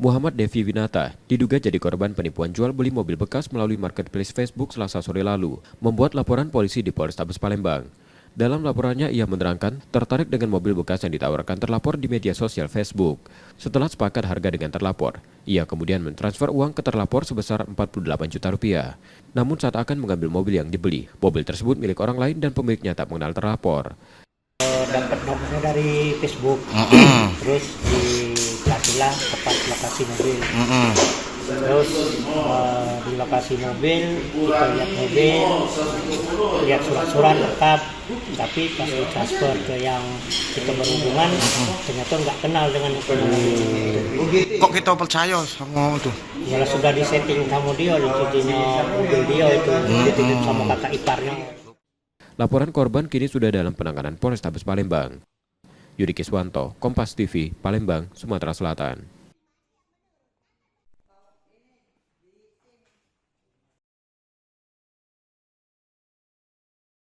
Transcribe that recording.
Muhammad Devi Winata diduga jadi korban penipuan jual beli mobil bekas melalui marketplace Facebook Selasa sore lalu, membuat laporan polisi di Polrestabes Palembang. Dalam laporannya, ia menerangkan tertarik dengan mobil bekas yang ditawarkan terlapor di media sosial Facebook. Setelah sepakat harga dengan terlapor, ia kemudian mentransfer uang ke terlapor sebesar 48 juta rupiah. Namun saat akan mengambil mobil yang dibeli, mobil tersebut milik orang lain dan pemiliknya tak mengenal terlapor. Dapat nomornya dari Facebook, terus dikasihlah tempat lokasi mobil. Terus di lokasi mobil kita lihat mobil, lihat surat-surat lengkap, tapi pas ditransfer ke yang kita berhubungan ternyata nggak kenal dengan itu. Kok kita percaya sama itu? Ya sudah disetting sama dia, dicutinya mobil dia itu, dititip sama kakak iparnya. Laporan korban kini sudah dalam penanganan Polrestabes Palembang. Yudi Kiswanto, Kompas TV, Palembang, Sumatera Selatan.